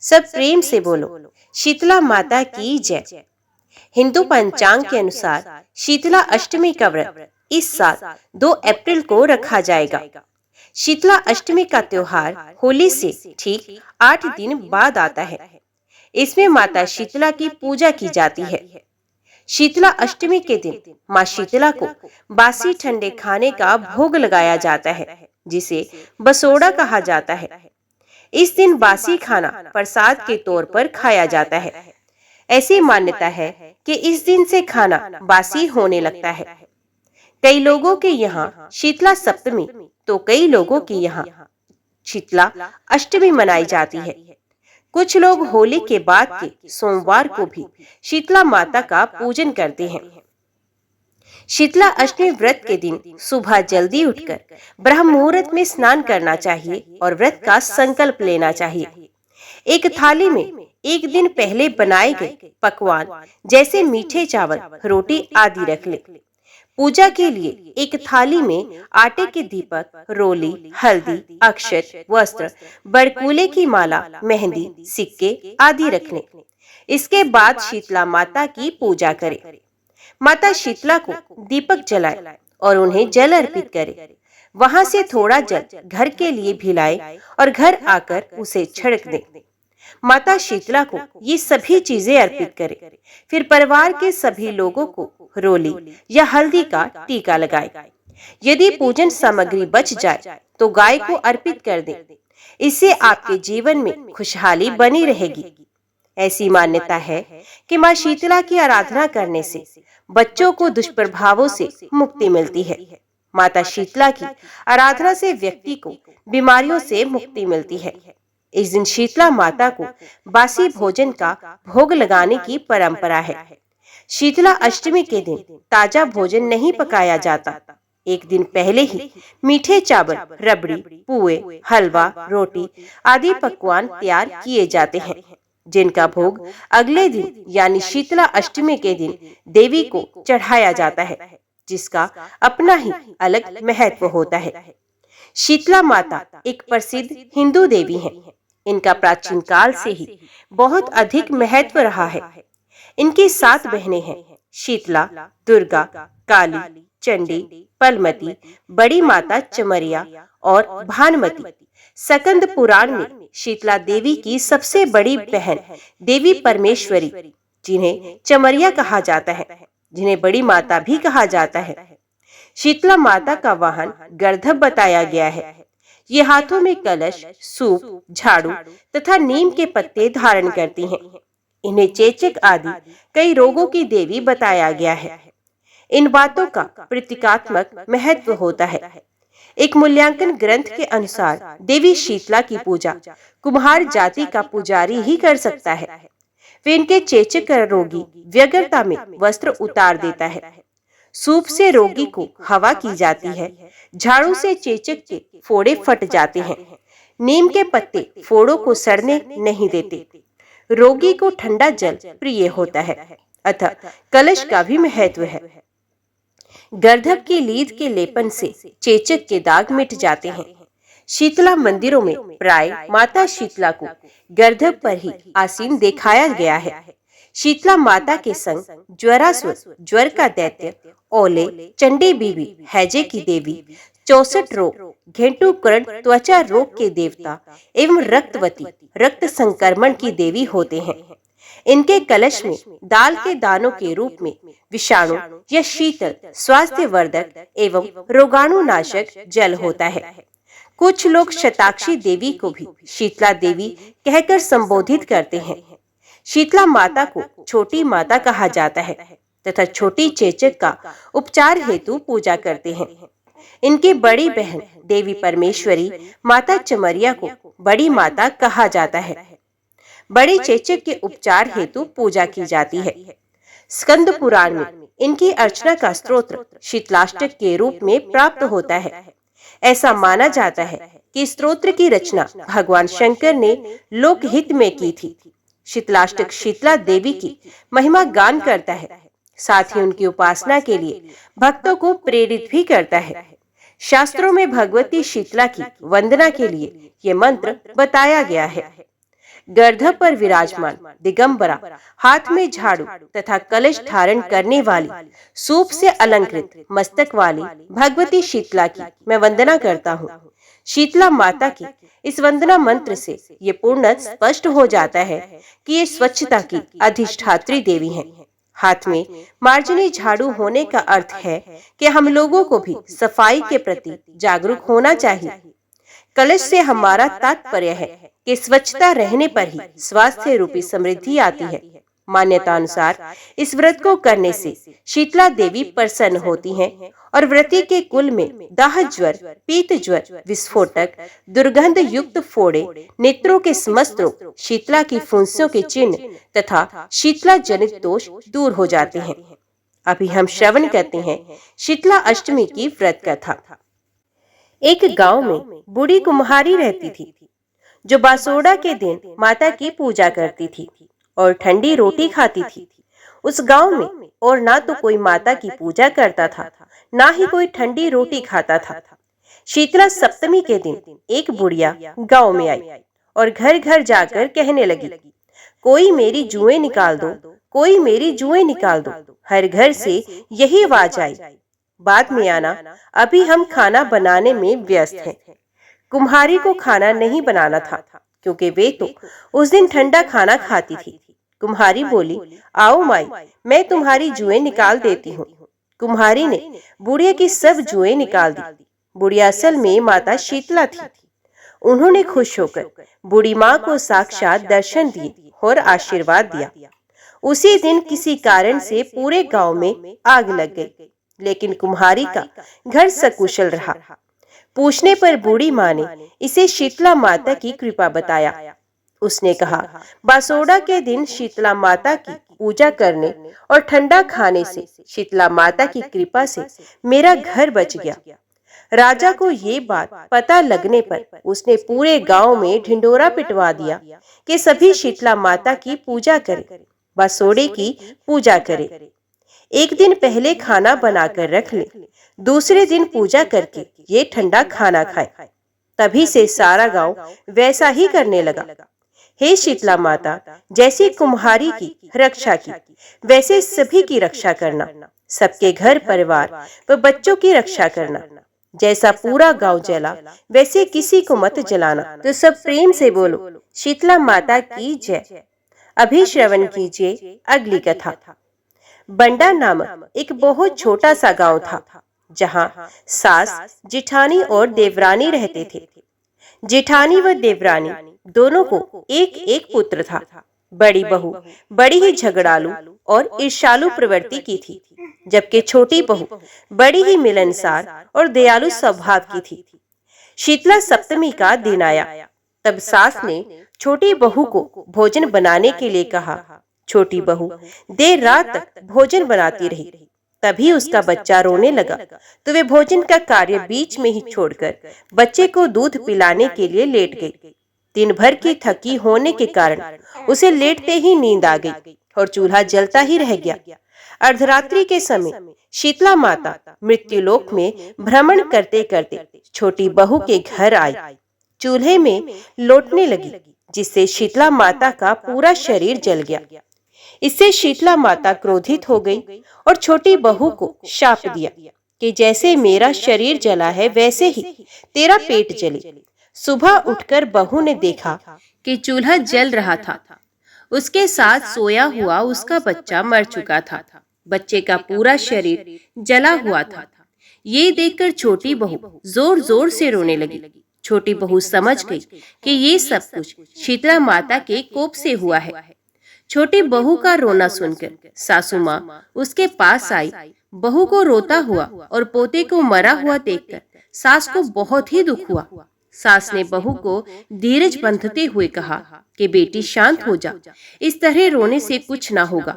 सब प्रेम से बोलो, शीतला माता की जय। हिंदू पंचांग के अनुसार शीतला अष्टमी का व्रत इस साल 2 अप्रैल को रखा जाएगा। शीतला अष्टमी का त्योहार होली से ठीक 8 दिन बाद आता है। इसमें माता शीतला की पूजा की जाती है। शीतला अष्टमी के दिन माँ शीतला को बासी ठंडे खाने का भोग लगाया जाता है, जिसे बसोड़ा कहा जाता है। इस दिन बासी खाना प्रसाद के तौर पर खाया जाता है। ऐसी मान्यता है कि इस दिन से खाना बासी होने लगता है। कई लोगों के यहाँ शीतला सप्तमी तो कई लोगों के यहाँ शीतला अष्टमी मनाई जाती है। कुछ लोग होली के बाद के सोमवार को भी शीतला माता का पूजन करते हैं। शीतला अष्टमी व्रत के दिन सुबह जल्दी उठकर ब्रह्म मुहूर्त में स्नान करना चाहिए और व्रत का संकल्प लेना चाहिए। एक थाली में एक दिन पहले बनाए गए पकवान जैसे मीठे चावल, रोटी आदि रख ले। पूजा के लिए एक थाली में आटे के दीपक, रोली, हल्दी, अक्षत, वस्त्र, बरकूले की माला, मेहंदी, सिक्के आदि रख लें। इसके बाद शीतला माता की पूजा करें। माता शीतला को दीपक जलाए और उन्हें जल अर्पित करे। वहां से थोड़ा जल घर के लिए भी लाए और घर आकर उसे छिड़क दे। माता शीतला को ये सभी चीजें अर्पित करे। फिर परिवार के सभी लोगों को रोली या हल्दी का टीका लगाए। यदि पूजन सामग्री बच जाए तो गाय को अर्पित कर दे। इससे आपके जीवन में खुशहाली बनी रहेगी। ऐसी मान्यता है कि माँ शीतला की आराधना करने से बच्चों को दुष्प्रभावों से मुक्ति मिलती है। माता शीतला की आराधना से व्यक्ति को बीमारियों से मुक्ति मिलती है। इस दिन शीतला माता को बासी भोजन का भोग लगाने की परंपरा है। शीतला अष्टमी के दिन ताजा भोजन नहीं पकाया जाता। एक दिन पहले ही मीठे चावल, रबड़ी, पुए, हलवा, रोटी आदि पकवान तैयार किए जाते हैं, जिनका भोग अगले दिन यानी शीतला अष्टमी के दिन देवी को चढ़ाया जाता है, जिसका अपना ही अलग महत्व होता है। शीतला माता एक प्रसिद्ध हिंदू देवी हैं। इनका प्राचीन काल से ही बहुत अधिक महत्व रहा है। इनकी 7 बहनें हैं: शीतला, दुर्गा, काली, चंडी, पलमती, बड़ी माता चमरिया और भानुमती। स्कंद पुराण में शीतला देवी की सबसे बड़ी बहन देवी परमेश्वरी, जिन्हें चमरिया कहा जाता है, जिन्हें बड़ी माता भी कहा जाता है। शीतला माता का वाहन गर्दभ बताया गया है। ये हाथों में कलश, सूप, झाड़ू तथा नीम के पत्ते धारण करती हैं। इन्हें चेचक आदि कई रोगों की देवी बताया गया है। इन बातों का प्रतीकात्मक महत्व होता है। एक मूल्यांकन ग्रंथ के अनुसार देवी शीतला की पूजा कुम्हार जाति का पुजारी ही कर सकता है। वे इनके चेचक रोगी व्यग्रता में वस्त्र उतार देता है। सूप से रोगी को हवा की जाती है। झाड़ू से चेचक के फोड़े फट जाते हैं। नीम के पत्ते फोड़ों को सड़ने नहीं देते। रोगी को ठंडा जल प्रिय होता है। अतः कलश का भी महत्व है। गर्दभ की लीद के लेपन से चेचक के दाग मिट जाते हैं। शीतला मंदिरों में प्राय माता शीतला को गर्दभ पर ही आसीन दिखाया गया है। शीतला माता के संग ज्वरासुर, ज्वर का दैत्य, ओले, चंडी बीबी, हैजे की देवी, 64 रोग, घेंटुकरण त्वचा रोग के देवता एवं रक्तवती, रक्त संक्रमण की देवी होते हैं। इनके कलश में दाल के दानों के रूप में विषाणु या शीतल, स्वास्थ्य वर्धक एवं रोगाणुनाशक जल होता है। कुछ लोग शताक्षी देवी को भी शीतला देवी कहकर संबोधित करते हैं। शीतला माता को छोटी माता कहा जाता है तथा छोटी चेचक का उपचार हेतु पूजा करते हैं। इनकी बड़ी बहन देवी परमेश्वरी माता चमरिया को बड़ी माता कहा जाता है। बड़ी चेचक के उपचार हेतु पूजा की जाती है। स्कंद पुराण में इनकी अर्चना का स्तोत्र शीतलाष्टक के रूप में प्राप्त होता है। ऐसा माना जाता है कि स्तोत्र की रचना भगवान शंकर ने लोकहित में की थी। शीतलाष्टक शीतला देवी की महिमा गान करता है, साथ ही उनकी उपासना के लिए भक्तों को प्रेरित भी करता है। शास्त्रों में भगवती शीतला की वंदना के लिए ये मंत्र बताया गया है। गर्दभ पर विराजमान दिगंबरा, हाथ में झाड़ू तथा कलश धारण करने वाली, सूप से अलंकृत मस्तक वाली भगवती शीतला की मैं वंदना करता हूँ। शीतला माता की इस वंदना मंत्र से ये पूर्ण स्पष्ट हो जाता है कि ये स्वच्छता की अधिष्ठात्री देवी हैं। हाथ में मार्जनी झाड़ू होने का अर्थ है कि हम लोगों को भी सफाई के प्रति जागरूक होना चाहिए। कलश से हमारा तात्पर्य है कि स्वच्छता रहने पर ही स्वास्थ्य रूपी समृद्धि आती है। मान्यता अनुसार इस व्रत को करने से शीतला देवी प्रसन्न होती हैं और व्रती के कुल में दाह ज्वर, पीत ज्वर, विस्फोटक, दुर्गंध युक्त फोड़े, नेत्रों के समस्त रोग, शीतला की फुंसियों के चिन्ह तथा शीतला जनित दोष दूर हो जाते हैं। अभी हम श्रवण करते हैं शीतला अष्टमी की व्रत कथा। एक गांव में बूढ़ी कुम्हारी रहती थी जो बासोड़ा के दिन माता की पूजा करती थी और ठंडी रोटी खाती थी। उस गांव में और ना तो कोई माता की पूजा करता था, ना ही कोई ठंडी रोटी खाता था। शीतला सप्तमी के दिन एक बुढ़िया गांव में आई और घर घर जाकर कहने लगी, कोई मेरी जुएं निकाल दो, कोई मेरी जुएं निकाल दो। हर घर से यही आवाज आई, बाद में आना, अभी हम खाना बनाने में व्यस्त हैं। कुम्हारी को खाना नहीं बनाना था क्योंकि वे तो उस दिन ठंडा खाना खाती थी। कुम्हारी बोली, आओ माई, मैं तुम्हारी जुएं निकाल देती हूँ। कुम्हारी ने बुढ़िया की सब जुएं निकाल दी। बुढ़िया असल में माता शीतला थी। उन्होंने खुश होकर बूढ़ी माँ को साक्षात दर्शन दिए और आशीर्वाद दिया। उसी दिन किसी कारण से पूरे गांव में आग लग गई, लेकिन कुम्हारी का घर सकुशल रहा। पूछने पर बूढ़ी माँ ने इसे शीतला माता की कृपा बताया। उसने कहा, बासोड़ा के दिन शीतला माता की पूजा करने और ठंडा खाने से शीतला माता की कृपा से मेरा घर बच गया। राजा को ये बात पता लगने पर उसने पूरे गांव में ढिंडोरा पिटवा दिया कि सभी शीतला माता की पूजा करें, बासोड़े की पूजा करें। एक दिन पहले खाना बनाकर रख ले, दूसरे दिन पूजा करके ये ठंडा खाना खाए। तभी से सारा गांव वैसा ही करने लगा। हे शीतला माता, जैसी कुम्हारी की रक्षा की, वैसे सभी की रक्षा करना। सबके घर परिवार व बच्चों की रक्षा करना। जैसा पूरा गांव जला, वैसे किसी को मत जलाना। तो सब प्रेम से बोलो, शीतला माता की जय। अभी श्रवण कीजिए अगली कथा। बंडा नामक एक बहुत छोटा सा गांव था, जहां सास, जेठानी और देवरानी रहते थे। जेठानी व देवरानी दोनों को एक एक पुत्र था। बड़ी बहू बड़ी ही झगड़ालू और ईर्ष्यालु प्रवृत्ति की थी, जबकि छोटी बहू बड़ी ही मिलनसार और दयालु स्वभाव की थी। शीतला सप्तमी का दिन आया, तब सास ने छोटी बहू को भोजन बनाने के लिए कहा। छोटी बहू देर रात तक भोजन बनाती रही। तभी उसका बच्चा रोने लगा, तो वे भोजन का कार्य बीच में ही छोड़कर बच्चे को दूध पिलाने के लिए लेट गई। दिन भर की थकी होने के कारण उसे लेटते ही नींद आ गई और चूल्हा जलता ही रह गया। अर्धरात्रि के समय शीतला माता मृत्युलोक में भ्रमण करते करते छोटी बहू के घर आई। चूल्हे में लौटने लगी, जिससे शीतला माता का पूरा शरीर जल गया। इससे शीतला माता क्रोधित हो गई और छोटी बहू को शाप दिया कि जैसे मेरा शरीर जला है, वैसे ही तेरा पेट जले। सुबह उठकर बहू ने देखा कि चूल्हा जल रहा था। उसके साथ सोया हुआ उसका बच्चा मर चुका था। बच्चे का पूरा शरीर जला हुआ था। ये देखकर छोटी बहू जोर जोर से रोने लगी। छोटी बहू समझ गई कि ये सब कुछ शीतला माता के कोप से हुआ है। छोटी बहू का रोना सुनकर सासू माँ उसके पास आई। बहू को रोता हुआ और पोते को मरा हुआ देखकर सास को बहुत ही दुख हुआ। सास ने बहू को धीरज बंधते हुए कहा कि बेटी शांत हो जा, इस तरह रोने से कुछ ना होगा।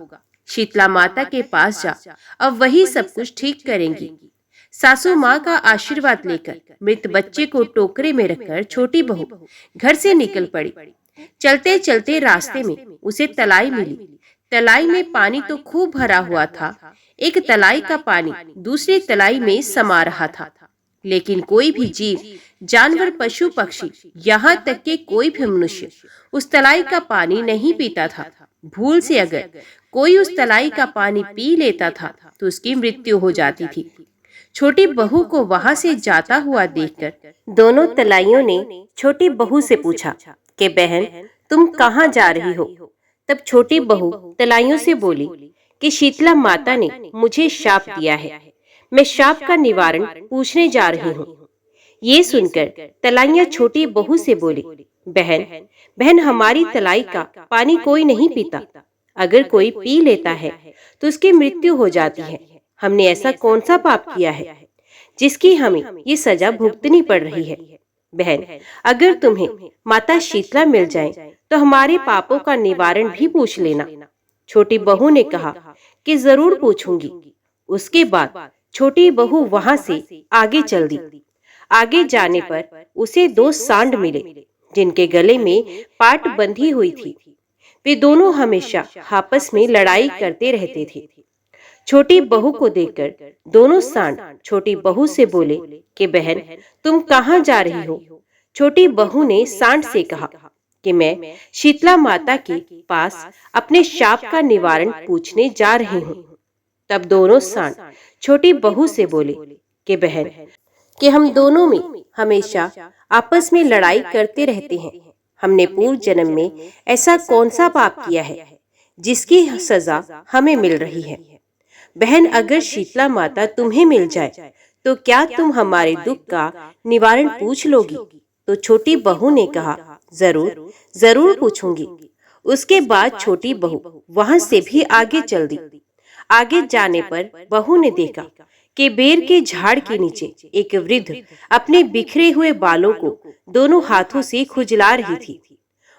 शीतला माता के पास जा, अब वही सब कुछ ठीक करेंगी। सासू माँ का आशीर्वाद लेकर मृत बच्चे को टोकरे में रखकर छोटी बहू घर से निकल पड़ी। चलते चलते रास्ते में उसे तलाई मिली। तलाई में पानी तो खूब भरा हुआ था। एक तलाई का पानी दूसरी तलाई में समा रहा था, लेकिन कोई भी जीव जानवर, पशु पक्षी, यहाँ तक कि कोई भी मनुष्य उस तलाई का पानी नहीं पीता था। भूल से अगर कोई उस तलाई का पानी पी लेता था तो उसकी मृत्यु हो जाती थी। छोटी बहू को वहां से जाता हुआ देखकर दोनों तलाइयों ने छोटी बहू से पूछा कि बहन, तुम कहाँ जा रही हो? तब छोटी बहू तलाइयों से बोली कि शीतला माता ने मुझे शाप दिया है, मैं शाप का निवारण पूछने जा रही हूँ। ये सुनकर तलाइयां छोटी बहू से बोली, बहन बहन, हमारी तलाई का पानी कोई नहीं पीता। अगर कोई पी लेता है तो उसकी मृत्यु हो जाती है। हमने ऐसा कौन सा पाप किया है जिसकी हमें ये सजा भुगतनी पड़ रही है? बहन, अगर तुम्हें माता शीतला मिल जाए तो हमारे पापों का निवारण भी पूछ लेना। छोटी बहू ने कहा कि जरूर पूछूंगी। उसके बाद छोटी बहू वहां से आगे चल दी। आगे जाने पर उसे दो सांड मिले जिनके गले में पाट बंधी हुई थी। वे दोनों हमेशा आपस में लड़ाई करते रहते थे। छोटी बहू को देखकर दोनों सांड छोटी बहू से बोले कि बहन, तुम कहाँ जा रही हो? छोटी बहू ने सांड से कहा कि मैं शीतला माता के पास अपने शाप का निवारण पूछने जा रही हूँ। तब दोनों सांड छोटी बहू से बोले कि बहन, कि हम दोनों में हमेशा आपस में लड़ाई करते रहते हैं। हमने पूर्व जन्म में ऐसा कौन सा पाप किया है जिसकी सजा हमें मिल रही है? बहन, अगर शीतला माता तुम्हें मिल जाए तो क्या तुम हमारे दुख का निवारण पूछ लोगी? तो छोटी बहू ने कहा, जरूर जरूर पूछूंगी। उसके बाद छोटी बहू वहां से भी आगे चल दी। आगे जाने पर बहू ने देखा कि बेर के झाड़ के नीचे एक वृद्ध अपने बिखरे हुए बालों को दोनों हाथों से खुजला रही थी।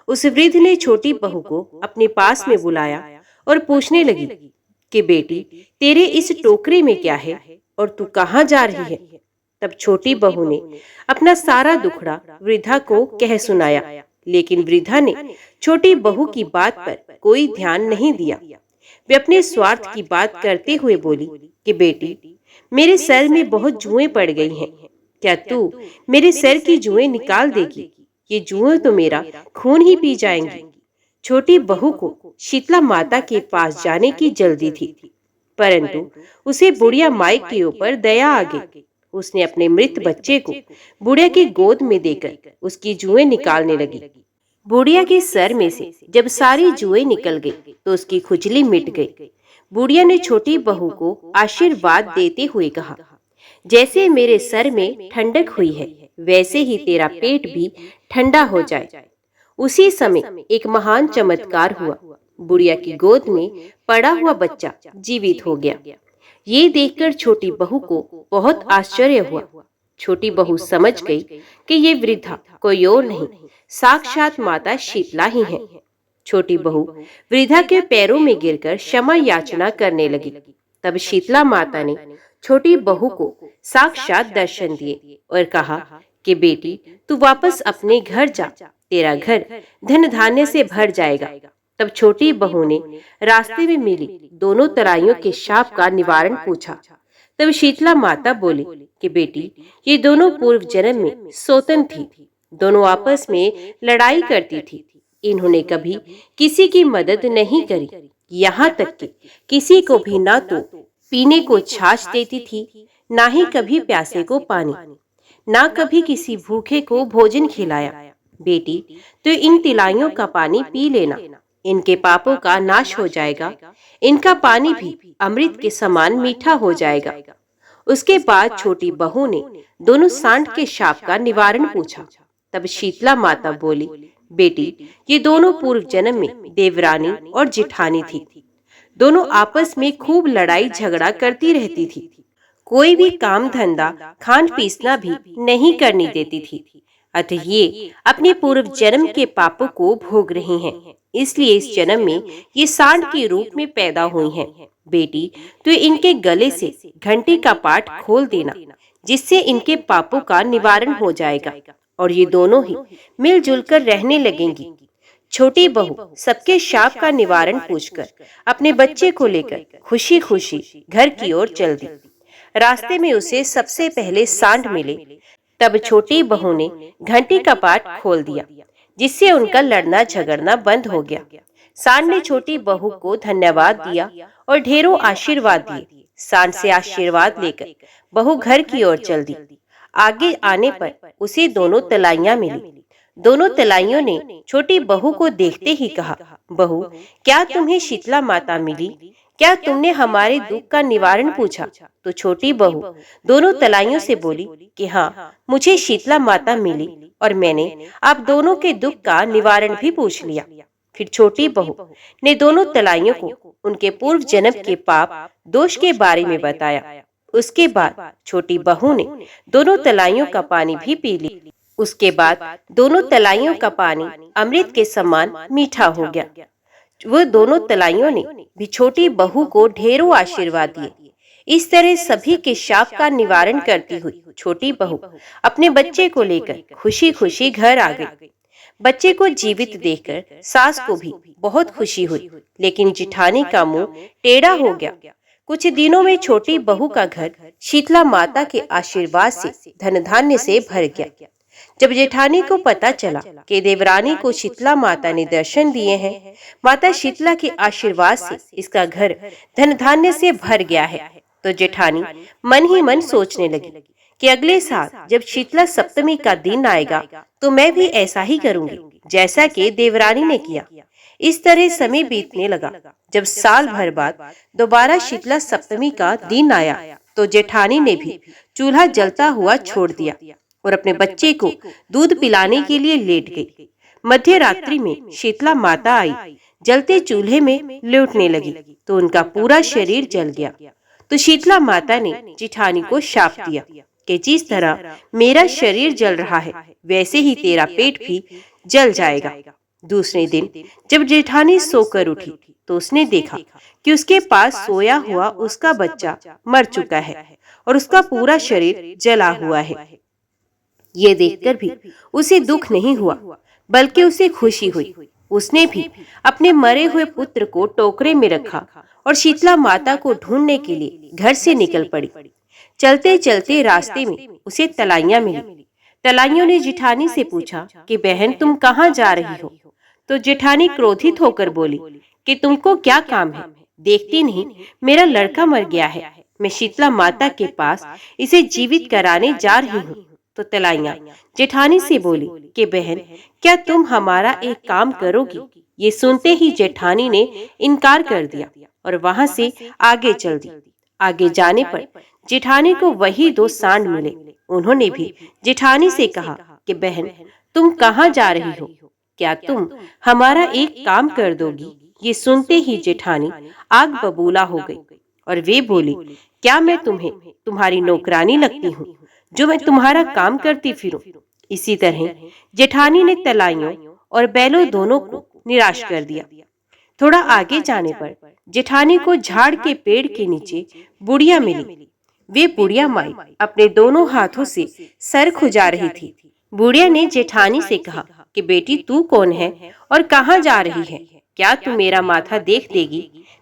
उस वृद्ध ने छोटी बहू को अपने पास में बुलाया और पूछने लगी कि बेटी, तेरे इस टोकरे में क्या है और तू कहाँ जा रही है? तब छोटी बहू ने अपना सारा दुखड़ा वृद्धा को कह सुनाया, लेकिन वृद्धा ने छोटी बहू की बात पर कोई ध्यान नहीं दिया। वे अपने स्वार्थ की बात करते हुए बोली कि बेटी, मेरे सर में बहुत जुएं पड़ गई हैं। क्या तू मेरे सर की जुएं निकाल देगी? ये जुएं तो मेरा खून ही पी जाएंगी। छोटी बहू को शीतला माता के पास जाने की जल्दी थी, परंतु उसे बुढ़िया माई के ऊपर दया आ गई। उसने अपने मृत बच्चे को बुढ़िया की गोद में देकर उसकी जुएं निकालने लगी। बुढ़िया के सर में से जब सारी जुएं निकल गई तो उसकी खुजली मिट गई। बुढ़िया ने छोटी बहू को आशीर्वाद देते हुए कहा, जैसे मेरे सर में ठंडक हुई है वैसे ही तेरा पेट भी ठंडा हो जाए। उसी समय एक महान चमत्कार हुआ। बुढ़िया की गोद में पड़ा हुआ बच्चा जीवित हो गया। ये देखकर छोटी बहू को बहुत आश्चर्य हुआ। छोटी बहू समझ गई कि ये वृद्धा कोई और नहीं, साक्षात माता शीतला ही है। छोटी बहू वृद्धा के पैरों में गिरकर क्षमा याचना करने लगी। तब शीतला माता ने छोटी बहू को साक्षात दर्शन दिए और कहा कि बेटी, तू वापस अपने घर जा, तेरा घर धन धान्य से भर जाएगा। तब छोटी बहू ने रास्ते में मिली दोनों तराइयों के शाप का निवारण पूछा। तब शीतला माता बोली कि बेटी, ये दोनों पूर्व जन्म में सौतन थी। दोनों आपस में लड़ाई करती थी। इन्होंने कभी किसी की मदद नहीं करी, यहाँ तक कि किसी को भी ना तो पीने को छाछ देती थी, ना ही कभी प्यासे को पानी, ना कभी किसी भूखे को भोजन खिलाया। बेटी, तो इन तिलाइयों का पानी पी लेना, इनके पापों का नाश हो जाएगा। इनका पानी भी अमृत के समान मीठा हो जाएगा। उसके बाद छोटी बहू ने दोनों सांड के शाप का निवारण पूछा। तब शीतला माता बोली, बेटी, ये दोनों पूर्व जन्म में देवरानी और जिठानी थी। दोनों आपस में खूब लड़ाई झगड़ा करती रहती थी। कोई भी काम धंधा, खान पीसना भी नहीं करने देती थी। अतः ये अपने पूर्व जन्म के पापों को भोग रही हैं। इसलिए इस जन्म में ये सांड के रूप में पैदा हुई हैं। बेटी, तो इनके गले से घंटी का पाट खोल देना, जिससे इनके पापों का निवारण हो जाएगा और ये दोनों ही मिलजुल कर रहने लगेंगी। छोटी बहू सबके शाप का निवारण पूछकर अपने बच्चे को लेकर खुशी खुशी घर की ओर चल दी। रास्ते में उसे सबसे पहले सांड मिले तब छोटी बहू ने घंटी का पाट खोल दिया, जिससे उनका लड़ना झगड़ना बंद हो गया। सांड ने छोटी बहू को धन्यवाद दिया और ढेरों आशीर्वाद दिए। सांड से आशीर्वाद लेकर बहू घर की ओर चल दी। आगे आने पर उसे दोनों तलाइयां मिली। दोनों तलाइयों ने छोटी बहू को देखते ही कहा, बहू, क्या तुम्हें शीतला माता मिली? क्या तुमने हमारे दुख का निवारण पूछा? तो छोटी बहू दोनों तलाइयों से बोली कि हाँ, मुझे शीतला माता मिली और मैंने आप दोनों के दुख का निवारण भी पूछ लिया। फिर छोटी बहू ने दोनों तलाइयों को उनके पूर्व जन्म के पाप दोष के बारे में बताया। उसके बाद छोटी बहू ने दोनों तलाइयों का पानी भी पी ली। उसके बाद दोनों तलाइयों का पानी अमृत के समान मीठा हो गया। वो दोनों तलाइयों ने भी छोटी बहू को ढेरों आशीर्वाद दिए। इस तरह सभी के शाप का निवारण करती हुई छोटी बहू अपने बच्चे को लेकर खुशी खुशी घर आ गई। बच्चे को जीवित देखकर सास को भी बहुत खुशी हुई, लेकिन जिठानी का मुंह टेढ़ा हो गया। कुछ दिनों में छोटी बहू का घर शीतला माता के आशीर्वाद से धन धान्य से भर गया। जब जेठानी को पता चला कि देवरानी को शीतला माता ने दर्शन दिए हैं, माता शीतला के आशीर्वाद से इसका घर धन धान्य से भर गया है, तो जेठानी मन ही मन सोचने लगी कि अगले साल जब शीतला सप्तमी का दिन आएगा तो मैं भी ऐसा ही करूंगी जैसा कि देवरानी ने किया। इस तरह समय बीतने लगा। जब साल भर बाद दोबारा शीतला सप्तमी का दिन आया तो जेठानी ने भी चूल्हा जलता हुआ छोड़ दिया और अपने बच्चे को दूध पिलाने के लिए लेट गई। मध्य रात्रि में शीतला माता आई, जलते चूल्हे में लेटने लगी तो उनका पूरा शरीर जल गया। तो शीतला माता ने जेठानी को शाप दिया कि जिस तरह मेरा शरीर जल रहा है वैसे ही तेरा पेट भी जल जाएगा। दूसरे दिन जब जेठानी सोकर उठी तो उसने देखा कि उसके पास सोया हुआ उसका बच्चा मर चुका है और उसका पूरा शरीर जला हुआ है। ये देखकर भी उसे दुख नहीं हुआ, बल्कि उसे खुशी हुई। उसने भी अपने मरे हुए पुत्र को टोकरे में रखा और शीतला माता को ढूंढने के लिए घर से निकल पड़ी। चलते चलते रास्ते में उसे तलाइयां मिली। तलाइयों ने जेठानी से पूछा कि बहन, तुम कहाँ जा रही हो? तो जेठानी क्रोधित होकर बोली कि तुमको क्या काम है? देखती नहीं मेरा लड़का मर गया है, मैं शीतला माता के पास इसे जीवित कराने जा रही हूँ। तो तलाइयां जेठानी से बोली कि बहन, क्या तुम हमारा एक काम करोगी? ये सुनते ही जेठानी ने इनकार कर दिया और वहां से आगे चल दी। आगे जाने पर जेठानी को वही दो सांड मिले। उन्होंने भी जेठानी से कहा कि बहन, तुम कहाँ जा रही हो? क्या तुम हमारा एक काम कर दोगी? ये सुनते ही जेठानी आग बबूला हो गई और वे बोली, क्या मैं तुम्हें तुम्हारी नौकरानी लगती हूँ जो मैं तुम्हारा काम करती फिरूं? इसी तरह जेठानी ने तलाइयों और बैलों दोनों को निराश कर दिया। थोड़ा आगे जाने पर जेठानी को झाड़ के पेड़ के नीचे बुढ़िया मिली। वे बुढ़िया माई अपने दोनों हाथों से सर खुजा रही थी। बुढ़िया ने जेठानी से कहा कि बेटी, तू कौन है और कहाँ जा रही है? क्या तू मेरा माथा देख देगी?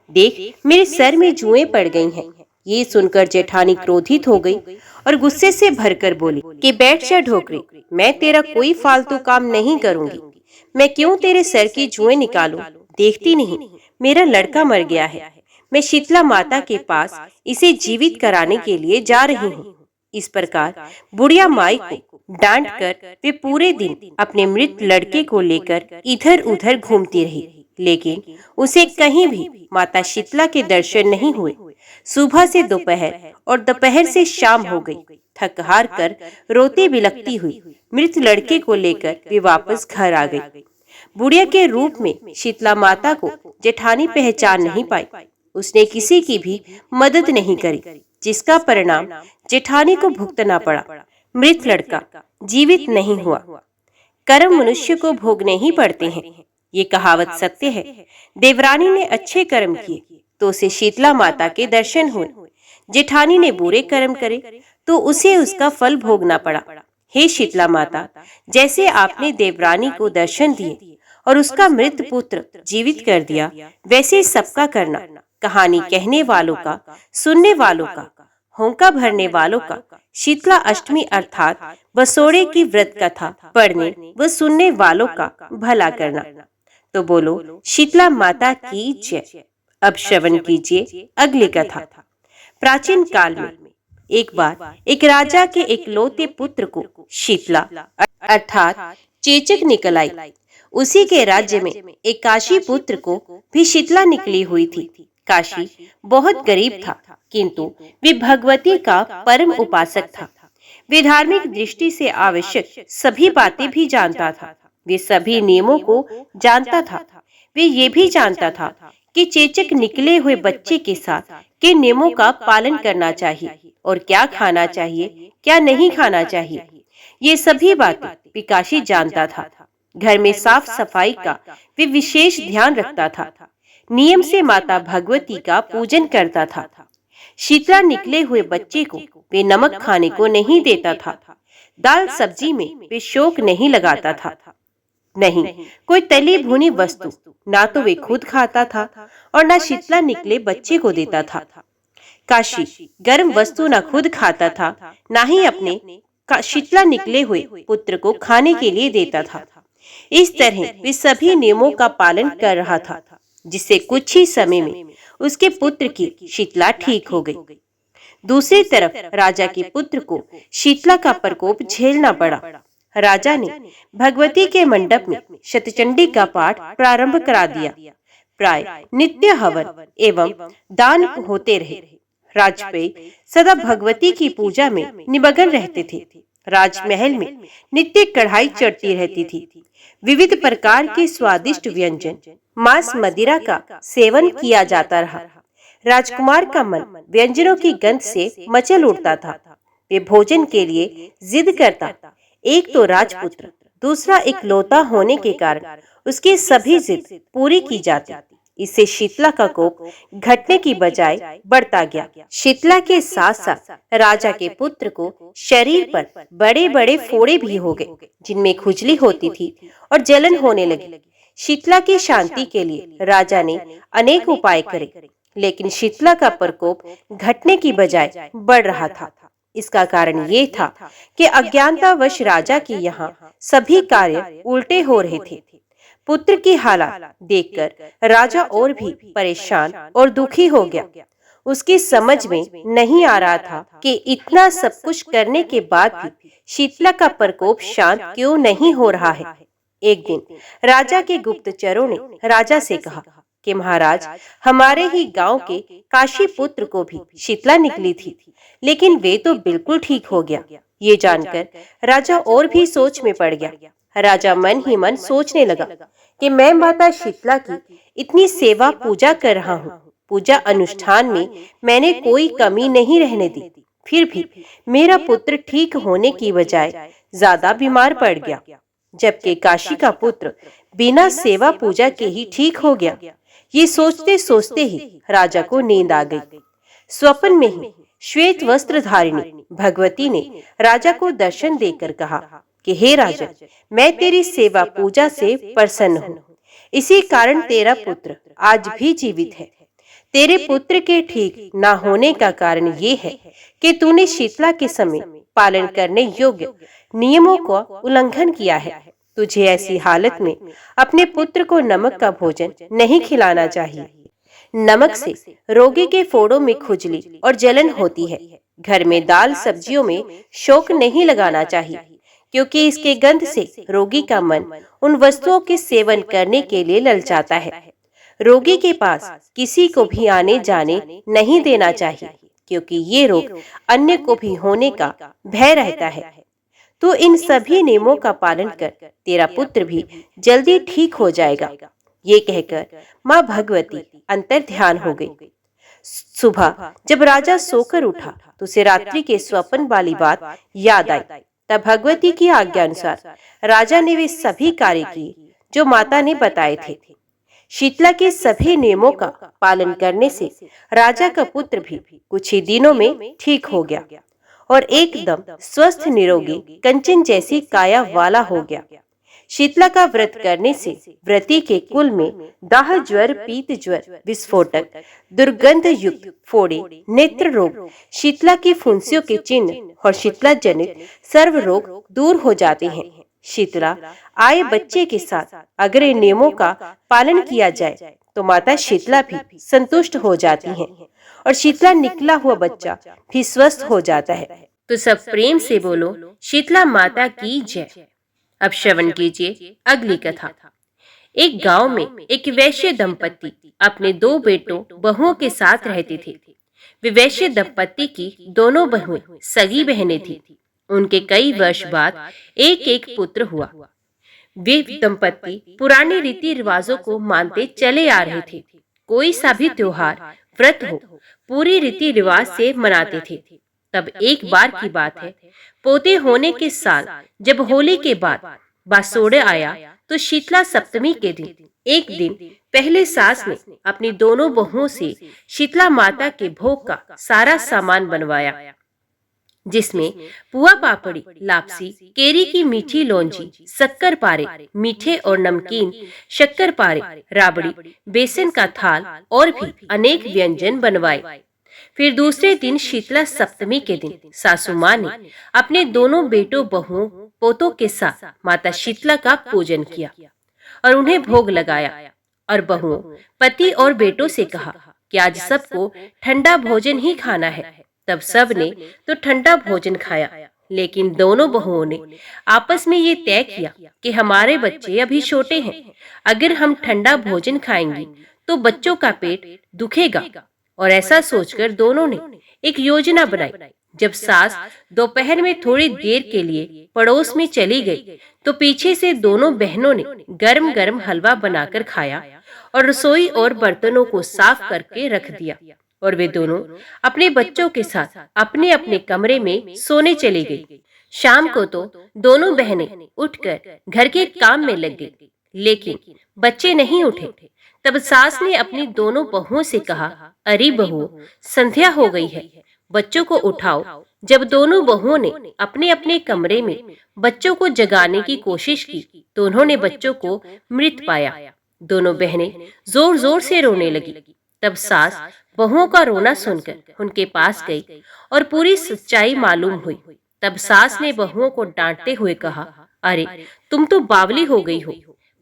देख, मेरे सर में जुएं पड़ गई हैं। ये सुनकर जेठानी क्रोधित हो गई और गुस्से से भरकर बोली कि बैठ जा ढोकरी, मैं तेरा कोई फालतू काम नहीं करूंगी। मैं क्यों तेरे सर की जुएं निकालूं? देखती नहीं मेरा लड़का मर गया है, मैं शीतला माता के पास इसे जीवित कराने के लिए जा रही हूँ। इस प्रकार बुढ़िया माई को डांट कर वे पूरे दिन अपने मृत लड़के को लेकर इधर उधर घूमती रही, लेकिन उसे कहीं भी माता शीतला के दर्शन नहीं हुए। सुबह से दोपहर और दोपहर से शाम हो गई। थक हार कर रोती बिलखती हुई मृत लड़के को लेकर वे वापस घर आ गई। बुढ़िया के रूप में शीतला माता को जेठानी पहचान नहीं पाई। उसने किसी की भी मदद नहीं करी, जिसका परिणाम जेठानी को भुगतना पड़ा। मृत लड़का जीवित नहीं हुआ। कर्म मनुष्य को भोगने ही पड़ते हैं, ये कहावत सत्य है। देवरानी ने अच्छे कर्म किए तो उसे शीतला माता के दर्शन हुए। जेठानी ने बुरे कर्म करे तो उसे उसका फल भोगना पड़ा। हे शीतला माता, जैसे आपने देवरानी को दर्शन दिए और उसका मृत पुत्र जीवित कर दिया, वैसे सबका करना। कहानी कहने वालों का, सुनने वालों का, होंका भरने वालों का शीतला अष्टमी अर्थात बसोड़े की व्रत कथा पढ़ने व सुनने वालों का भला करना। तो बोलो शीतला माता की जय। अब श्रवण कीजिए अगली कथा। प्राचीन काल में एक बार एक राजा के इकलौते पुत्र को शीतला अर्थात चेचक निकल आई। उसी के राज्य में एक काशी पुत्र को भी शीतला निकली हुई थी। काशी बहुत गरीब था, किंतु वे भगवती का परम उपासक था। वे धार्मिक दृष्टि से आवश्यक सभी बातें भी जानता था। वे सभी नियमों को जानता था। वे ये भी जानता था कि चेचक निकले हुए बच्चे के साथ के नियमों का पालन करना चाहिए और क्या खाना चाहिए, क्या नहीं खाना चाहिए। ये सभी बातें वे काशी जानता था। घर में साफ सफाई का वे विशेष ध्यान रखता था। नियम से माता भगवती का पूजन करता था। शीतला निकले हुए बच्चे को वे नमक खाने को नहीं देता था। दाल सब्जी में वे शौक नहीं लगाता था। नहीं कोई तली भुनी वस्तु ना तो वे खुद खाता था और ना शीतला निकले बच्चे को देता था। काशी गर्म वस्तु ना खुद खाता था, ना ही अपने शीतला निकले हुए पुत्र को खाने के लिए देता था। इस तरह वे सभी नियमों का पालन कर रहा था, जिससे कुछ ही समय में उसके पुत्र की शीतला ठीक हो गई। दूसरी तरफ राजा के पुत्र को शीतला का प्रकोप झेलना पड़ा। राजा ने भगवती के मंडप में शतचंडी का पाठ प्रारंभ करा दिया। प्राय नित्य हवन एवं दान होते रहे। राजपेय सदा भगवती की पूजा में निमग्न रहते थे। राजमहल में नित्य कढ़ाई चढ़ती रहती थी। विविध प्रकार के स्वादिष्ट व्यंजन, मांस मदिरा का सेवन किया जाता रहा। राजकुमार का मन व्यंजनों की गंध से मचल उठता था। वे भोजन के लिए जिद करता। एक तो राजपुत्र, दूसरा इकलौता होने के कारण उसकी सभी जिद पूरी की जाती। इससे शीतला का कोप घटने की बजाय बढ़ता गया। शीतला के साथ साथ राजा के पुत्र को शरीर पर बड़े बड़े फोड़े भी हो गए, जिनमें खुजली होती थी और जलन होने लगी। शीतला की शांति के लिए राजा ने अनेक उपाय करे, लेकिन शीतला का प्रकोप घटने की बजाय बढ़ रहा था। इसका कारण ये था कि अज्ञानतावश राजा के यहाँ सभी कार्य उल्टे हो रहे थे। पुत्र की हालत देखकर राजा और भी परेशान और दुखी हो गया। उसकी समझ में नहीं आ रहा था कि इतना सब कुछ करने के बाद भी शीतला का प्रकोप शांत क्यों नहीं हो रहा है। एक दिन राजा के गुप्तचरों ने राजा से कहा कि महाराज, हमारे ही गांव के काशी पुत्र को भी शीतला निकली थी, लेकिन वे तो बिल्कुल ठीक हो गया। ये जानकर राजा और भी सोच में पड़ गया। राजा मन ही मन सोचने लगा कि मैं माता शीतला की इतनी सेवा पूजा कर रहा हूँ। पूजा अनुष्ठान में मैंने कोई कमी नहीं रहने दी, फिर भी मेरा पुत्र ठीक होने की बजाय ज्यादा बीमार पड़ गया, जबकि काशी का पुत्र बिना सेवा पूजा के ही ठीक हो गया। ये सोचते सोचते ही राजा को नींद आ गई। स्वप्न में ही श्वेत वस्त्र धारिणी भगवती ने राजा को दर्शन देकर कहा कि हे राजा, मैं तेरी सेवा पूजा से प्रसन्न हूँ। इसी कारण तेरा पुत्र आज भी जीवित है। तेरे पुत्र के ठीक ना होने का कारण ये है कि तूने शीतला के समय पालन करने योग्य नियमों का उल्लंघन किया है। तुझे ऐसी हालत में अपने पुत्र को नमक का भोजन नहीं खिलाना चाहिए। नमक से रोगी के फोड़ों में खुजली और जलन होती है। घर में दाल सब्जियों में शौक नहीं लगाना चाहिए, क्योंकि इसके गंध से रोगी का मन उन वस्तुओं के सेवन करने के लिए ललचाता है। रोगी के पास किसी को भी आने जाने नहीं देना चाहिए, क्योंकि ये रोग अन्य को भी होने का भय रहता है। तो इन सभी नियमों का पालन कर तेरा पुत्र भी जल्दी ठीक हो जाएगा। ये कहकर माँ भगवती अंतर ध्यान हो गई। सुबह जब राजा सोकर उठा तो उसे रात्रि के स्वप्न वाली बात याद आई। तब भगवती की आज्ञा अनुसार राजा ने वे सभी कार्य किए जो माता ने बताए थे। शीतला के सभी नियमों का पालन करने से राजा का पुत्र भी कुछ ही दिनों में ठीक हो गया और एकदम स्वस्थ निरोगी कंचन जैसी काया वाला हो गया। शीतला का व्रत करने से व्रती के कुल में दाह ज्वर, पीत ज्वर, विस्फोटक, दुर्गंध युक्त फोड़े, नेत्र रोग, शीतला की फुंसियों के चिन्ह और शीतला जनित सर्व रोग दूर हो जाते हैं। शीतला आए बच्चे के साथ अगर इन नियमों का पालन किया जाए तो माता शीतला भी संतुष्ट हो जाती हैं और शीतला निकला हुआ बच्चा भी स्वस्थ हो जाता है। तो सब प्रेम से बोलो शीतला माता की जय। अब श्रवण कीजिए अगली कथा। एक गांव में एक वैश्य दंपत्ति अपने 2 बेटों बहुओं के साथ रहते थे। वे वैश्य दंपत्ति की दोनों बहुएं सगी बहनें थीं। उनके कई वर्ष बाद एक एक पुत्र हुआ। वे दंपत्ति पुराने रीति रिवाजों को मानते चले आ रहे थे। कोई सा भी त्योहार, व्रत हो, पूरी रीति रिवाज से मनाते थे। तब एक बार की बात है, पोते होने के साल जब होली के बाद बासोड़े आया तो शीतला सप्तमी के दिन एक दिन पहले सास ने अपनी दोनों बहुओं से शीतला माता के भोग का सारा सामान बनवाया, जिसमें पुआ पापड़ी, लापसी, केरी की मीठी लौंजी, शक्कर पारे, मीठे और नमकीन शक्कर पारे, राबड़ी, बेसन का थाल और भी अनेक व्यंजन बनवाए। फिर दूसरे दिन शीतला सप्तमी के दिन सासू माँ ने अपने दोनों बेटों, बहुओं, पोतों के साथ माता शीतला का पूजन किया और उन्हें भोग लगाया। और बहुओं, पति और बेटों से कहा कि आज सबको ठंडा भोजन ही खाना है। तब सब ने तो ठंडा भोजन खाया, लेकिन दोनों बहुओं ने आपस में ये तय किया कि हमारे बच्चे अभी छोटे हैं, अगर हम ठंडा भोजन खाएंगे तो बच्चों का पेट दुखेगा। और ऐसा सोचकर दोनों ने एक योजना बनाई। जब सास दोपहर में थोड़ी देर के लिए पड़ोस में चली गई तो पीछे से दोनों बहनों ने गरम गरम हलवा बनाकर खाया और रसोई और बर्तनों को साफ करके रख दिया। और वे दोनों अपने बच्चों के साथ अपने अपने कमरे में सोने चली गई। शाम को तो दोनों बहनें उठकर घर के काम में लग गई, लेकिन बच्चे नहीं उठे। तब सास ने अपनी दोनों बहुओं से कहा, अरे बहुओं, संध्या हो गई है, बच्चों को उठाओ। जब दोनों बहुओं ने अपने अपने कमरे में बच्चों को जगाने की कोशिश की तो उन्होंने बच्चों को मृत पाया। दोनों बहनें जोर जोर से रोने लगी। तब सास बहुओं का रोना सुनकर उनके पास गई और पूरी सच्चाई मालूम हुई। तब सास ने बहुओं को डांटते हुए कहा, अरे तुम तो बावली हो गई हो,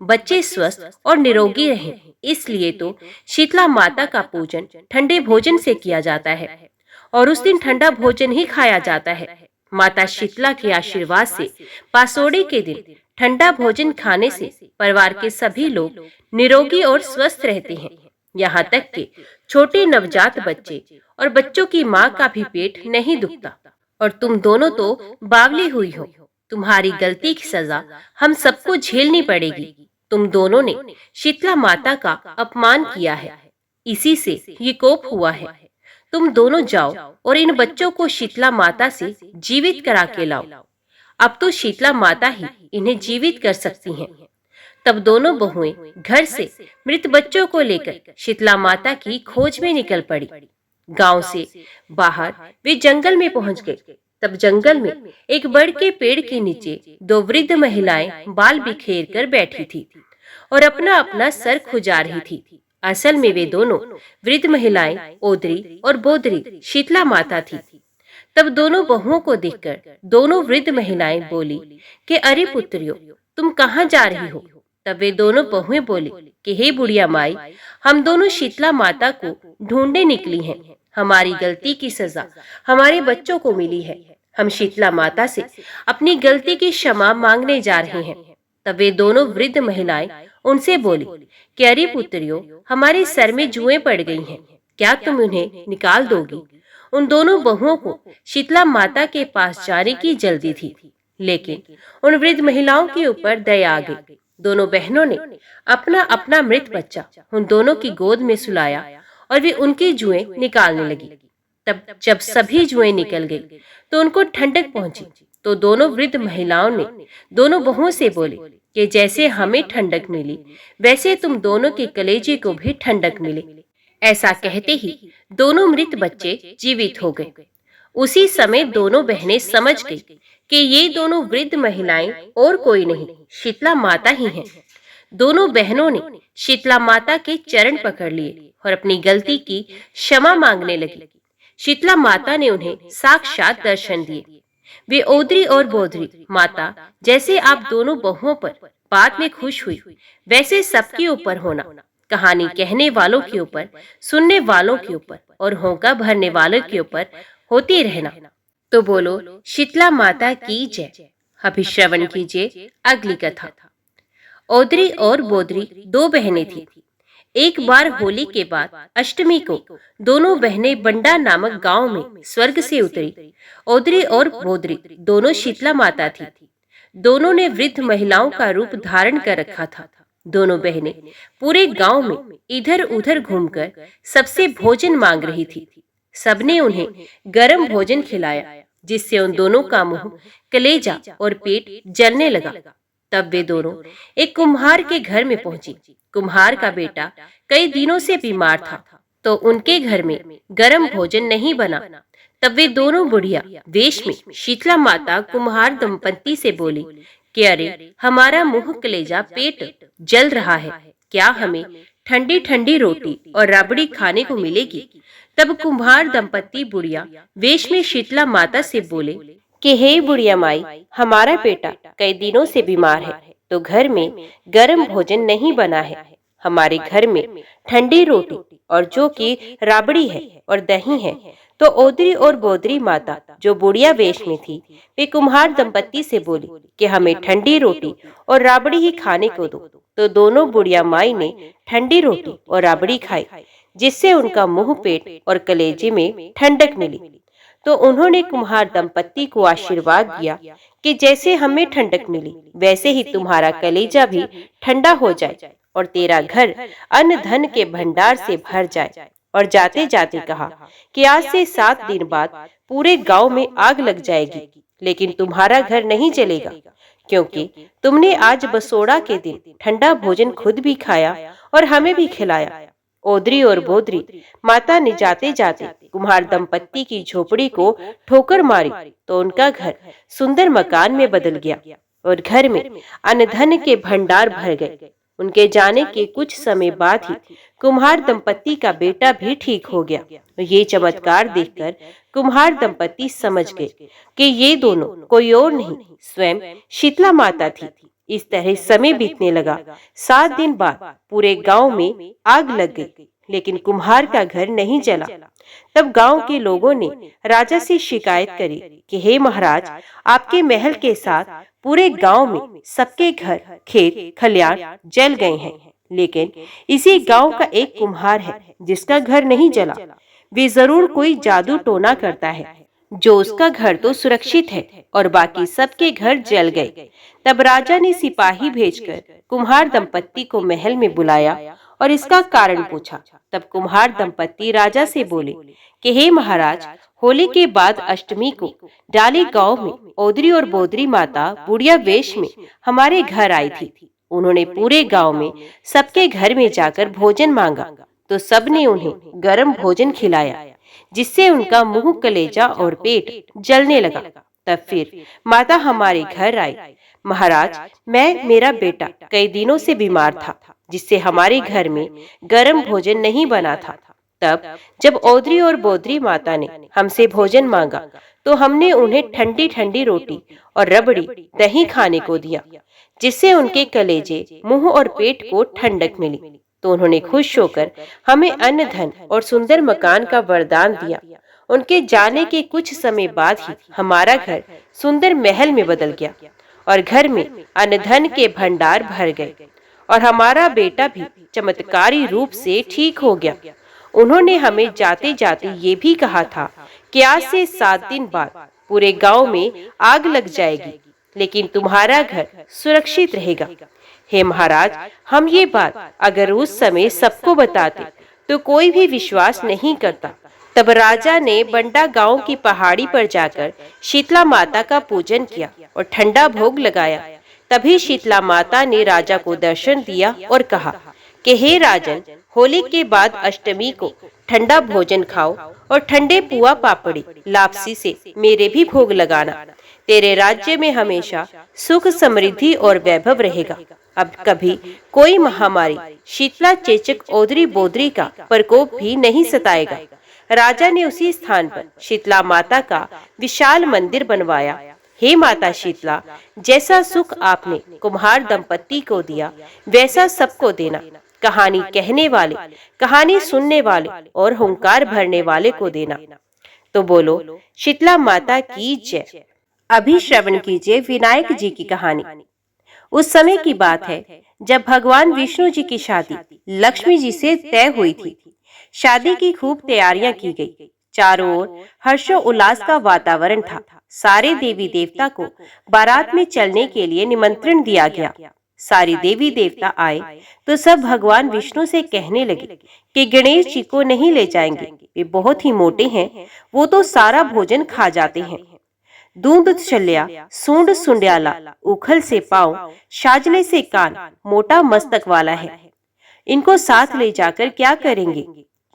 बच्चे स्वस्थ और निरोगी रहें, इसलिए तो शीतला माता का पूजन ठंडे भोजन से किया जाता है और उस दिन ठंडा भोजन ही खाया जाता है। माता शीतला के आशीर्वाद से पासोड़े के दिन ठंडा भोजन खाने से परिवार के सभी लोग निरोगी और स्वस्थ रहते हैं, यहाँ तक कि छोटे नवजात बच्चे और बच्चों की माँ का भी पेट नहीं दुखता। और तुम दोनों तो बावली हुई हो, तुम्हारी गलती की सजा हम सबको झेलनी पड़ेगी। तुम दोनों ने शीतला माता का अपमान किया है, इसी से ये कोप हुआ है। तुम दोनों जाओ और इन बच्चों को शीतला माता से जीवित करा के लाओ। अब तो शीतला माता ही इन्हें जीवित कर सकती हैं। तब दोनों बहुएं घर से मृत बच्चों को लेकर शीतला माता की खोज में निकल पड़ी। गांव से बाहर वे जंगल में पहुंच गए। तब जंगल में एक बड़ के पेड़ के नीचे 2 वृद्ध महिलाएं बाल बिखेर कर बैठी थी और अपना अपना सर खुजा रही थी। असल में वे दोनों वृद्ध महिलाएं ओदरी और बोदरी शीतला माता थी। तब दोनों बहुओं को देखकर दोनों वृद्ध महिलाएं बोली कि अरे पुत्रियों, तुम कहाँ जा रही हो? तब वे दोनों बहुएं बोली कि हे बुढ़िया माई, हम दोनों शीतला माता को ढूंढने निकली हैं। हमारी गलती की सजा हमारे बच्चों को मिली है। हम शीतला माता से अपनी गलती की क्षमा मांगने जा रहे हैं। तब वे दोनों वृद्ध महिलाएं उनसे बोली कि अरे पुत्रियों, हमारे सर में जुएं पड़ गई हैं, क्या तुम उन्हें निकाल दोगी? उन दोनों बहुओं को शीतला माता के पास जाने की जल्दी थी, लेकिन उन वृद्ध महिलाओं के ऊपर दया आ गई। दोनों बहनों ने अपना अपना मृत बच्चा उन दोनों की गोद में सुलाया और वे उनकी जुएं निकालने लगी। तब जब सभी जुएं निकल गई तो उनको ठंडक पहुंची। तो दोनों वृद्ध महिलाओं ने दोनों बहुओं से बोले कि जैसे हमें ठंडक मिली, वैसे तुम दोनों के कलेजे को भी ठंडक मिले। ऐसा कहते ही दोनों मृत बच्चे जीवित हो गए। उसी समय दोनों बहनें समझ गई कि ये दोनों वृद्ध महिलाएं और कोई नहीं, शीतला माता ही हैं। दोनों बहनों ने शीतला माता के चरण पकड़ लिए और अपनी गलती की क्षमा मांगने लगी। शीतला माता ने उन्हें साक्षात दर्शन दिए। वे ओदरी और बोदरी माता, जैसे आप दोनों बहुओं पर बाद में खुश हुई, वैसे सबके ऊपर होना। कहानी कहने वालों के ऊपर, सुनने वालों के ऊपर और होंका भरने वालों के ऊपर होती रहना। तो बोलो शीतला माता की जय। अभी श्रवण कीजिए अगली कथा। ओदरी और बोदरी दो बहनें थीं। एक बार होली के बाद अष्टमी को दोनों बहनें बंडा नामक गांव में स्वर्ग से उतरी। ओदरी और बोदरी दोनों शीतला माता थी। दोनों ने वृद्ध महिलाओं का रूप धारण कर रखा था। दोनों बहनें पूरे गांव में इधर उधर घूमकर सबसे भोजन मांग रही थी। सबने उन्हें गर्म भोजन खिलाया, जिससे उन दोनों का मुंह, कलेजा और पेट जलने लगा। तब वे दोनों एक कुम्हार के घर में पहुंची। कुम्हार का बेटा कई दिनों से बीमार था, तो उनके घर में गर्म भोजन नहीं बना। तब वे दोनों बुढ़िया वेश में शीतला माता कुम्हार दंपत्ति से बोली कि अरे, हमारा मुंह, कलेजा, पेट जल रहा है, क्या हमें ठंडी ठंडी रोटी और राबड़ी खाने को मिलेगी? तब कुम्हार दंपत्ति बुढ़िया वेश में शीतला माता से बोले कि हे बुढ़िया माई, हमारा बेटा कई दिनों से बीमार है, तो घर में गर्म भोजन नहीं बना है। हमारे घर में ठंडी रोटी और जो कि राबड़ी है और दही है। तो ओदरी और बोदरी माता, जो बुढ़िया वेश में थी, वे कुम्हार दंपत्ति से बोली कि हमें ठंडी रोटी और राबड़ी ही खाने को दो। तो दोनों बुढ़िया माई ने ठंडी रोटी और राबड़ी खाई, जिससे उनका मुंह, पेट और कलेजे में ठंडक मिली। तो उन्होंने कुम्हार दंपत्ति को आशीर्वाद दिया कि जैसे हमें ठंडक मिली, वैसे ही तुम्हारा कलेजा भी ठंडा हो जाए और तेरा घर अन्न धन के भंडार से भर जाए। और जाते जाते कहा कि आज से 7 दिन बाद पूरे गांव में आग लग जाएगी, लेकिन तुम्हारा घर नहीं जलेगा, क्योंकि तुमने आज बसोड़ा के दिन ठंडा भोजन खुद भी खाया और हमें भी खिलाया। ओदरी और बोदरी माता ने जाते जाते कुम्हार दंपत्ति की झोपड़ी को ठोकर मारी, तो उनका घर सुंदर मकान में बदल गया और घर में अन्न धन के भंडार भर गए। उनके जाने के कुछ समय बाद ही कुम्हार दंपत्ति का बेटा भी ठीक हो गया। ये चमत्कार देखकर कुम्हार दंपत्ति समझ गए कि ये दोनों कोई और नहीं, स्वयं शीतला माता थी। इस तरह समय बीतने लगा। 7 दिन बाद पूरे गांव में आग लग गई, लेकिन कुम्हार का घर नहीं जला। तब गांव के लोगों ने राजा से शिकायत करी कि हे महाराज, आपके महल के साथ पूरे गांव में सबके घर, खेत खलियान जल गए हैं, लेकिन इसी गांव का एक कुम्हार है जिसका घर नहीं जला। वे जरूर कोई जादू टोना करता है, जो उसका घर तो सुरक्षित है और बाकी सबके घर जल गए। तब राजा ने सिपाही भेजकर कुम्हार दंपत्ति को महल में बुलाया और इसका कारण पूछा। तब कुम्हार दंपत्ति राजा से बोले कि हे महाराज, होली के बाद अष्टमी को डाली गांव में ओदरी और बोदरी माता बुढ़िया वेश में हमारे घर आई थी। उन्होंने पूरे गांव में सबके घर में जाकर भोजन मांगा, तो सबने उन्हें गर्म भोजन खिलाया, जिससे उनका मुंह, कलेजा और पेट जलने लगा। तब फिर माता हमारे घर आई। महाराज, मेरा बेटा कई दिनों से बीमार था, जिससे हमारे घर में गर्म भोजन नहीं बना था। तब जब ओदरी और बोदरी माता ने हमसे भोजन मांगा, तो हमने उन्हें ठंडी ठंडी रोटी और रबड़ी, दही खाने को दिया, जिससे उनके कलेजे, मुंह और पेट को ठंडक मिली। तो उन्होंने खुश होकर हमें अन्न धन और सुंदर मकान का वरदान दिया। उनके जाने के कुछ समय बाद ही हमारा घर सुंदर महल में बदल गया और घर में अन्न धन के भंडार भर गए और हमारा बेटा भी चमत्कारी रूप से ठीक हो गया। उन्होंने हमें जाते जाते ये भी कहा था कि आज से 7 दिन बाद पूरे गांव में आग लग जाएगी, लेकिन तुम्हारा घर सुरक्षित रहेगा। हे महाराज, हम ये बात अगर उस समय सबको बताते तो कोई भी विश्वास नहीं करता। तब राजा ने बंडा गांव की पहाड़ी पर जाकर शीतला माता का पूजन किया और ठंडा भोग लगाया। तभी शीतला माता ने राजा को दर्शन दिया और कहा कि हे राजन, होली के बाद अष्टमी को ठंडा भोजन खाओ और ठंडे पुआ पापड़ी लापसी से मेरे भी भोग लगाना, तेरे राज्य में हमेशा सुख समृद्धि और वैभव रहेगा। अब कभी कोई महामारी, शीतला, चेचक, ओदरी बोदरी का प्रकोप भी नहीं सताएगा। राजा ने उसी स्थान पर शीतला माता का विशाल मंदिर बनवाया। हे माता शीतला, जैसा सुख आपने कुम्हार दंपत्ति को दिया, वैसा सबको देना। कहानी कहने वाले, कहानी सुनने वाले और हुंकार भरने वाले को देना। तो बोलो शीतला माता की जय। अभी श्रवण कीजिए विनायक जी की कहानी। उस समय की बात है जब भगवान विष्णु जी की शादी लक्ष्मी जी से तय हुई थी। शादी की खूब तैयारियां की गई। चारों ओर हर्षो उल्लास का वातावरण था। सारे देवी देवता को बारात में चलने के लिए निमंत्रण दिया गया। सारी देवी देवता आए तो सब भगवान विष्णु से कहने लगे कि गणेश जी को नहीं ले जाएंगे, वे बहुत ही मोटे हैं, वो तो सारा भोजन खा जाते हैं। दूंद चल्या, सूंड सुंड्याला, उखल से पांव, शाजले से कान, मोटा मस्तक वाला है। इनको साथ ले जाकर क्या करेंगे?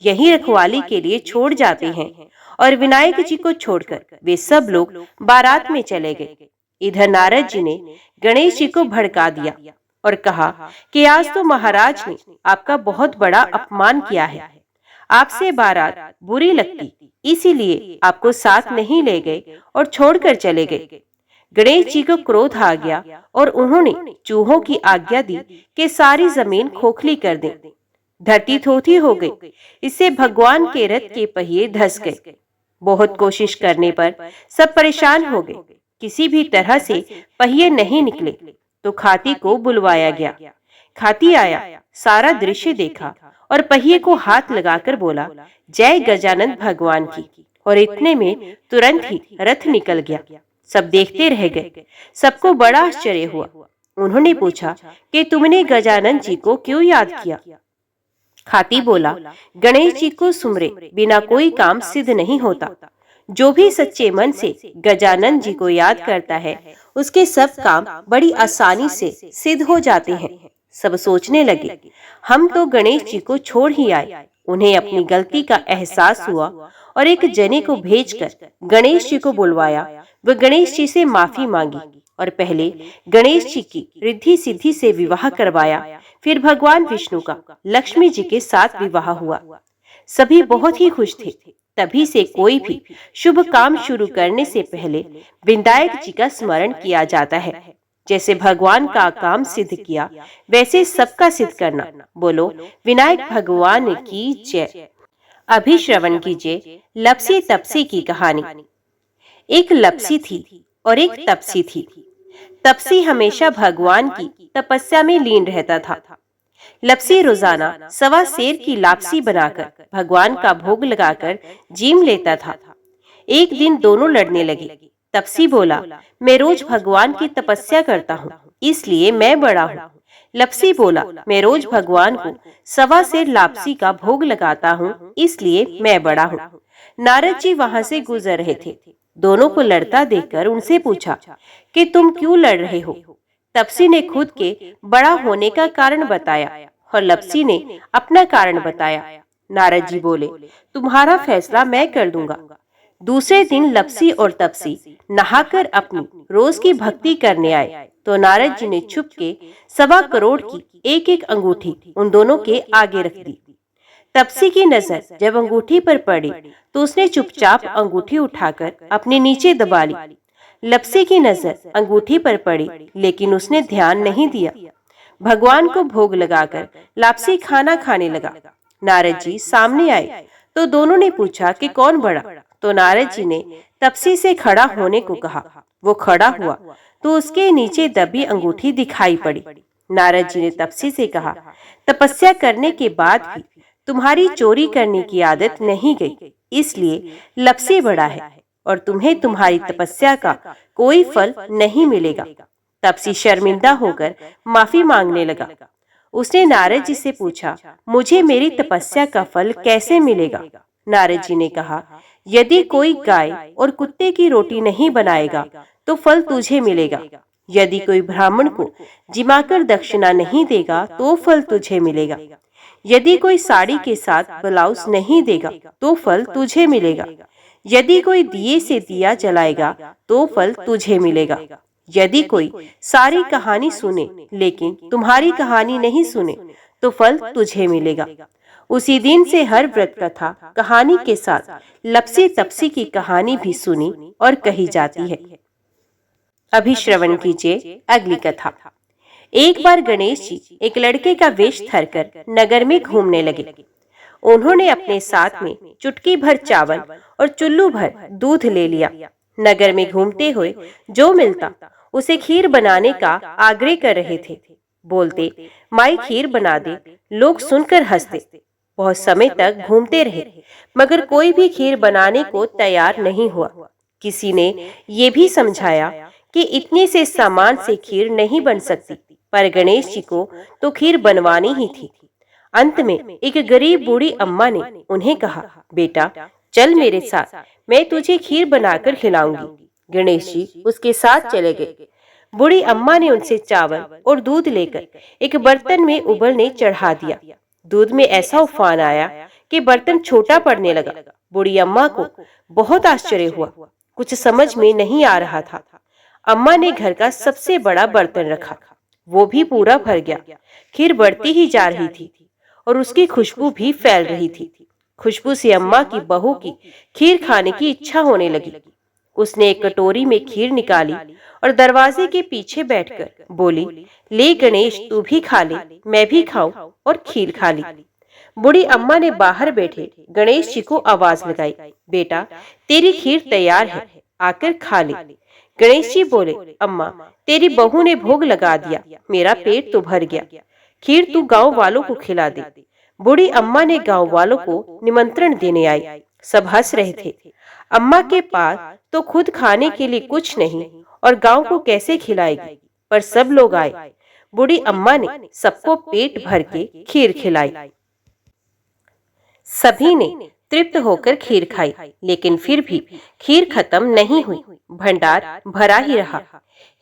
यही रखवाली के लिए छोड़ जाते हैं। और विनायक जी को छोड़कर वे सब लोग बारात में चले गए। इधर नारद जी ने गणेश जी को भड़का दिया और कहा कि आज तो महाराज ने आपका बहुत बड़ा अपमान किया है। आपसे बारात बुरी लगती, इसीलिए आपको साथ नहीं ले गए और छोड़कर चले गए। गणेश जी को क्रोध आ गया और उन्होंने चूहों की आज्ञा दी कि सारी जमीन खोखली कर दें। धरती थोथी हो गई। इससे भगवान के रथ के पहिए धंस गए। बहुत कोशिश करने पर सब परेशान हो गए। किसी भी तरह से पहिए नहीं निकले तो खाती को बुलवाया गया। खाती आया, सारा दृश्य देखा और पहिए को हाथ लगाकर बोला, जय गजानन भगवान की। और इतने में तुरंत ही रथ निकल गया। सब देखते रह गए। सबको बड़ा आश्चर्य हुआ। उन्होंने पूछा कि तुमने गजानन जी को क्यों याद किया? खाती बोला, गणेश जी को सुमरे बिना कोई काम सिद्ध नहीं होता। जो भी सच्चे मन से गजानन जी को याद करता है, उसके सब काम बड़ी आसानी से सिद्ध हो जाते हैं। सब सोचने लगे, हम तो गणेश जी को छोड़ ही आए। उन्हें अपनी गलती का एहसास हुआ और एक जने को भेजकर गणेश जी को बुलवाया। वह गणेश जी से माफी मांगी और पहले गणेश जी की रिद्धि सिद्धि से विवाह करवाया। फिर भगवान विष्णु का लक्ष्मी जी के साथ विवाह हुआ। सभी बहुत ही खुश थे। तभी से कोई भी शुभ काम शुरू करने से पहले विनायक जी का स्मरण किया जाता है। जैसे भगवान का काम सिद्ध किया, वैसे सबका सिद्ध करना। बोलो विनायक भगवान की जय। अभी श्रवण कीजिए लपसी तपसी की कहानी। एक लपसी थी और एक तपसी थी। तपसी हमेशा भगवान की तपस्या में लीन रहता था। लपसी रोजाना सवा सेर की लापसी बनाकर भगवान का भोग लगाकर जीम लेता था। एक दिन दोनों लड़ने लगे। तपसी बोला, मैं रोज भगवान की तपस्या करता हूँ, इसलिए मैं बड़ा हूँ। लपसी बोला, मैं रोज भगवान को सवा सेर लापसी का भोग लगाता हूँ, इसलिए मैं बड़ा हूँ। नारद जी वहां से गुजर रहे थे। दोनों को लड़ता देखकर उनसे पूछा कि तुम क्यों लड़ रहे हो? तपसी ने खुद के बड़ा होने का कारण बताया और लपसी ने अपना कारण बताया। नारद जी बोले, तुम्हारा फैसला मैं कर दूंगा। दूसरे दिन लपसी और तपसी नहाकर अपनी रोज की भक्ति करने आए तो नारद जी ने छुप के 1.25 करोड़ की एक एक अंगूठी उन दोनों के आगे रख दी। तपसी की नजर जब अंगूठी पर पड़ी तो उसने चुपचाप अंगूठी उठाकर अपने नीचे दबा ली। लपसी की नजर अंगूठी पर पड़ी, लेकिन उसने ध्यान नहीं दिया। भगवान को भोग लगाकर लापसी खाना खाने लगा। नारद जी सामने आए तो दोनों ने पूछा कि कौन बड़ा? तो नारद जी ने तपसी से खड़ा होने को कहा। वो खड़ा हुआ तो उसके नीचे दबी अंगूठी दिखाई पड़ी। नारद जी ने तपसी से कहा, तपस्या करने के बाद भी तुम्हारी चोरी करने की आदत नहीं गई, इसलिए लपसी बड़ा है और तुम्हें तुम्हारी तपस्या का कोई फल नहीं मिलेगा। तपसी शर्मिंदा होकर माफी मांगने लगा। उसने नारद जी से पूछा, मुझे मेरी तपस्या का फल कैसे मिलेगा? नारद जी ने कहा, यदि कोई गाय और कुत्ते की रोटी नहीं बनाएगा तो फल तुझे मिलेगा। यदि कोई ब्राह्मण को जिमाकर दक्षिणा नहीं देगा तो फल तुझे मिलेगा। यदि कोई साड़ी के साथ ब्लाउज नहीं देगा तो फल तुझे मिलेगा। यदि कोई दिए से दिया जलाएगा तो फल तुझे मिलेगा। यदि कोई सारी कहानी सुने लेकिन तुम्हारी कहानी नहीं सुने तो फल तुझे मिलेगा। उसी दिन से हर व्रत कथा कहानी के साथ लपसी तपसी की कहानी भी सुनी और कही जाती है। अभी श्रवण कीजिए अगली कथा। एक बार गणेश जी एक लड़के का वेश धरकर नगर में घूमने लगे। उन्होंने अपने साथ में चुटकी भर चावल और चुल्लू भर दूध ले लिया। नगर में घूमते हुए जो मिलता उसे खीर बनाने का आग्रह कर रहे थे। बोलते, माई खीर बना दे। लोग सुनकर हंसते। बहुत समय तक घूमते रहे मगर कोई भी खीर बनाने को तैयार नहीं हुआ। किसी ने ये भी समझाया कि इतने से सामान से खीर नहीं बन सकती, पर गणेश जी को तो खीर बनवानी ही थी। अंत में एक गरीब बूढ़ी अम्मा ने उन्हें कहा, बेटा चल मेरे साथ, मैं तुझे खीर बनाकर खिलाऊंगी। गणेश जी उसके साथ चले गए। बूढ़ी अम्मा ने उनसे चावल और दूध लेकर एक बर्तन में उबलने चढ़ा दिया। दूध में ऐसा उफान आया कि बर्तन छोटा पड़ने लगा। बूढ़ी अम्मा को बहुत आश्चर्य हुआ, कुछ समझ में नहीं आ रहा था। अम्मा ने घर का सबसे बड़ा बर्तन रखा, वो भी पूरा भर गया। खीर बढ़ती ही जा रही थी और उसकी खुशबू भी फैल रही थी। खुशबू से अम्मा की बहू की खीर खाने की इच्छा होने लगी। उसने एक कटोरी में खीर निकाली और दरवाजे के पीछे बैठकर बोली, ले गणेश तू भी खा ले, मैं भी खाऊं और खीर खा ली। बूढ़ी अम्मा ने बाहर बैठे गणेश जी को आवाज लगाई, बेटा तेरी खीर तैयार है, आकर खा ले। गणेश जी बोले, अम्मा तेरी बहू ने भोग लगा दिया, मेरा पेट तो भर गया, खीर तू गांव वालों को खिला दे। बूढ़ी अम्मा ने गांव वालों को निमंत्रण देने आई। सब हंस रहे थे। अम्मा के पास तो खुद खाने के लिए कुछ नहीं और गांव को कैसे खिलाएगी, पर सब लोग आए। बूढ़ी अम्मा ने सबको पेट भर के खीर खिलाई। सभी ने तृप्त होकर खीर खाई, लेकिन फिर भी खीर खत्म नहीं हुई, भंडार भरा ही रहा।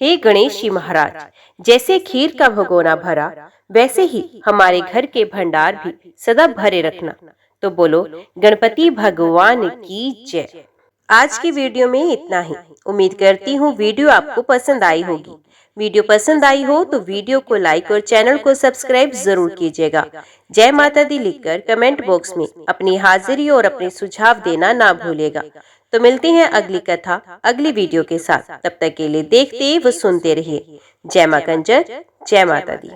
हे गणेश जी महाराज, जैसे खीर का भगोना भरा वैसे ही हमारे घर के भंडार भी सदा भरे रखना। तो बोलो गणपति भगवान की जय। आज की वीडियो में इतना ही। उम्मीद करती हूँ वीडियो आपको पसंद आई होगी। वीडियो पसंद आई हो तो वीडियो को लाइक और चैनल को सब्सक्राइब जरूर कीजिएगा। जय माता दी लिखकर कमेंट बॉक्स में अपनी हाजिरी और अपने सुझाव देना ना भूलिएगा। तो मिलते हैं अगली कथा अगली वीडियो के साथ। तब तक के लिए देखते व सुनते रहिए। जय मां कंजर, जय माता दी।